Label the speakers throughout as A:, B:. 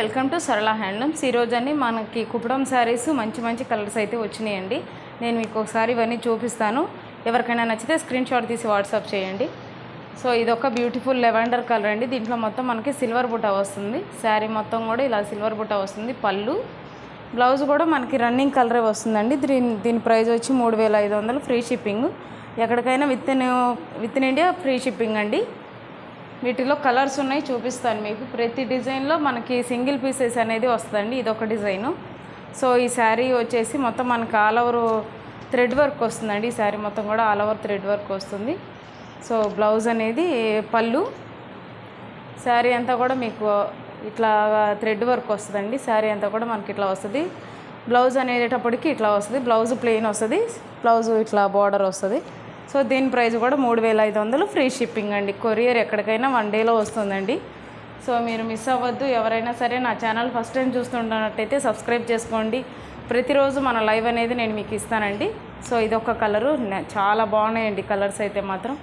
A: Welcome to సరళ handlooms. ఈరోజు అన్ని మనకి కుప్పడం శారీస్ మంచి కలర్స్ అయితే వచ్చినాయండి. నేను మీకు ఒకసారి ఇవన్నీ చూపిస్తాను. ఎవరికైనా నచ్చితే స్క్రీన్ షాట్ తీసి వాట్సాప్ చేయండి. సో ఇదొక బ్యూటిఫుల్ లెవెండర్ కలర్ అండి. దీంట్లో మొత్తం మనకి సిల్వర్ బుట్ట వస్తుంది. శారీ మొత్తం కూడా ఇలా సిల్వర్ బుట్ట వస్తుంది. పళ్ళు బ్లౌజ్ కూడా మనకి రన్నింగ్ కలరే వస్తుందండి. దీని ప్రైస్ వచ్చి 3500, ఫ్రీ షిప్పింగ్. ఎక్కడికైనా with in India free shipping అండి. వీటిలో కలర్స్ ఉన్నాయి, చూపిస్తాను మీకు. ప్రతి డిజైన్లో మనకి సింగిల్ పీసెస్ అనేది వస్తుందండి. ఇదొక డిజైను. సో ఈ శారీ వచ్చేసి మొత్తం మనకి ఆల్ ఓవర్ థ్రెడ్ వర్క్ వస్తుందండి. ఈ శారీ మొత్తం కూడా ఆల్ ఓవర్ థ్రెడ్ వర్క్ వస్తుంది. సో బ్లౌజ్ అనేది పళ్ళు, శారీ అంతా కూడా మీకు ఇట్లా థ్రెడ్ వర్క్ వస్తుందండి. శారీ అంతా కూడా మనకి ఇట్లా వస్తుంది. బ్లౌజ్ అనేటప్పటికి ఇట్లా వస్తుంది. బ్లౌజ్ ప్లెయిన్ వస్తుంది, బ్లౌజ్ ఇట్లా బార్డర్ వస్తుంది. సో దీని ప్రైస్ కూడా 3500, ఫ్రీ షిప్పింగ్ అండి. కొరియర్ ఎక్కడికైనా 1 డేలో వస్తుందండి. సో మీరు మిస్ అవ్వద్దు. ఎవరైనా సరే నా ఛానల్ ఫస్ట్ టైం చూస్తున్నట్టయితే సబ్స్క్రైబ్ చేసుకోండి. ప్రతిరోజు మన లైవ్ అనేది నేను మీకు ఇస్తానండి. సో ఇదొక కలరు, చాలా బాగున్నాయండి కలర్స్ అయితే మాత్రం.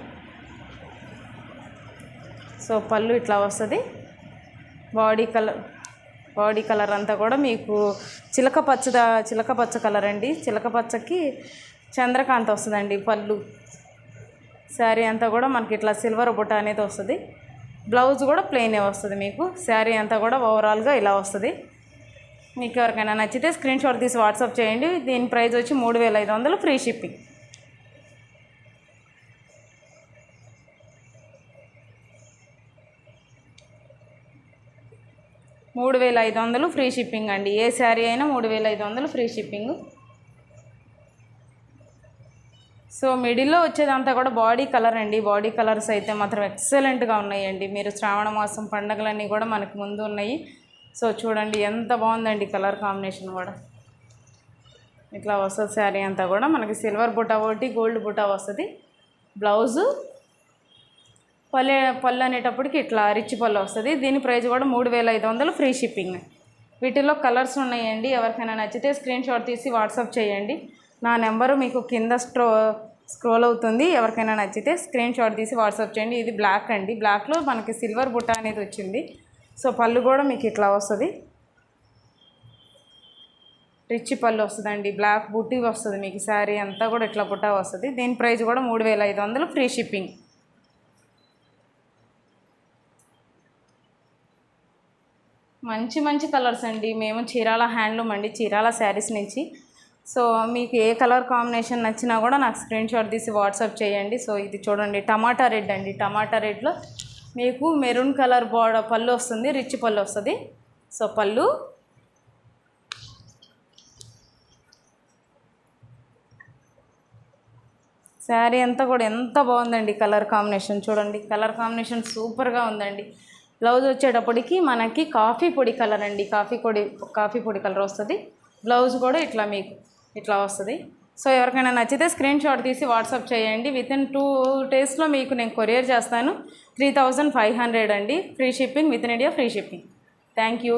A: సో పళ్ళు ఇట్లా వస్తుంది. బాడీ కలర్ అంతా కూడా మీకు చిలక పచ్చ కలర్ అండి. చిలక పచ్చకి చంద్రకాంత్ వస్తుందండి పళ్ళు. శారీ అంతా కూడా మనకి ఇట్లా సిల్వర్ బుట్ట అనేది వస్తుంది. బ్లౌజ్ కూడా ప్లెయినే వస్తుంది మీకు. శారీ అంతా కూడా ఓవరాల్గా ఇలా వస్తుంది. మీకు ఎవరికైనా నచ్చితే స్క్రీన్ షాట్ తీసి వాట్సాప్ చేయండి. దీని ప్రైస్ వచ్చి 3500, ఫ్రీ షిప్పింగ్. $3500, ఫ్రీ షిప్పింగ్ అండి. ఏ శారీ అయినా 3500, ఫ్రీ షిప్పింగ్. సో మిడిల్లో వచ్చేదంతా కూడా బాడీ కలర్ అండి. బాడీ కలర్స్ అయితే మాత్రం ఎక్సలెంట్గా ఉన్నాయండి. మీరు శ్రావణ మాసం పండుగలన్నీ కూడా మనకు ముందు ఉన్నాయి. సో చూడండి ఎంత బాగుందండి కలర్ కాంబినేషన్ కూడా. ఇట్లా వస్తుంది శారీ అంతా కూడా మనకి సిల్వర్ బుట్ట ఒకటి, గోల్డ్ బుట్ట వస్తుంది. బ్లౌజు పళ్ళు అనేటప్పటికి ఇట్లా రిచ్ పళ్ళు వస్తుంది. దీని ప్రైస్ కూడా 3500, ఫ్రీ షిప్పింగ్. వీటిలో కలర్స్ ఉన్నాయండి. ఎవరికైనా నచ్చితే స్క్రీన్ షాట్ తీసి వాట్సాప్ చేయండి. నా నెంబరు మీకు కింద స్క్రోల్ అవుతుంది. ఎవరికైనా నచ్చితే స్క్రీన్ షాట్ తీసి వాట్సాప్ చేయండి. ఇది బ్లాక్ అండి. బ్లాక్లో మనకి సిల్వర్ బుట్ట అనేది వచ్చింది. సో పళ్ళు కూడా మీకు ఇట్లా వస్తుంది, రిచ్ పళ్ళు వస్తుందండి. బ్లాక్ బుట్టి వస్తుంది మీకు. శారీ అంతా కూడా ఇట్లా బుట్ట వస్తుంది. దీని ప్రైస్ కూడా 3500, ఫ్రీ షిప్పింగ్. మంచి కలర్స్ అండి. మేము చీరాల హ్యాండ్లూమ్ అండి, చీరాల శారీస్ నుంచి. సో మీకు ఏ కలర్ కాంబినేషన్ నచ్చినా కూడా నాకు స్క్రీన్ షాట్ తీసి వాట్సాప్ చేయండి. సో ఇది చూడండి టమాటా రెడ్ అండి. టమాటా రెడ్లో మీకు మెరూన్ కలర్ పళ్ళు వస్తుంది, రిచ్ పళ్ళు వస్తుంది. సో పళ్ళు, శారీ అంతా కూడా ఎంత బాగుందండి కలర్ కాంబినేషన్. చూడండి కలర్ కాంబినేషన్ సూపర్గా ఉందండి. బ్లౌజ్ వచ్చేటప్పటికి మనకి కాఫీ పొడి కలర్ అండి. కాఫీ పొడి కలర్ వస్తుంది. బ్లౌజ్ కూడా ఇట్లా మీకు ఇట్లా వస్తుంది. సో ఎవరికైనా నచ్చితే స్క్రీన్ షాట్ తీసి వాట్సాప్ చేయండి. వితిన్ 2 డేస్లో మీకు నేను కొరియర్ చేస్తాను. 3500 అండి, free shipping. With in India free shipping. Thank you.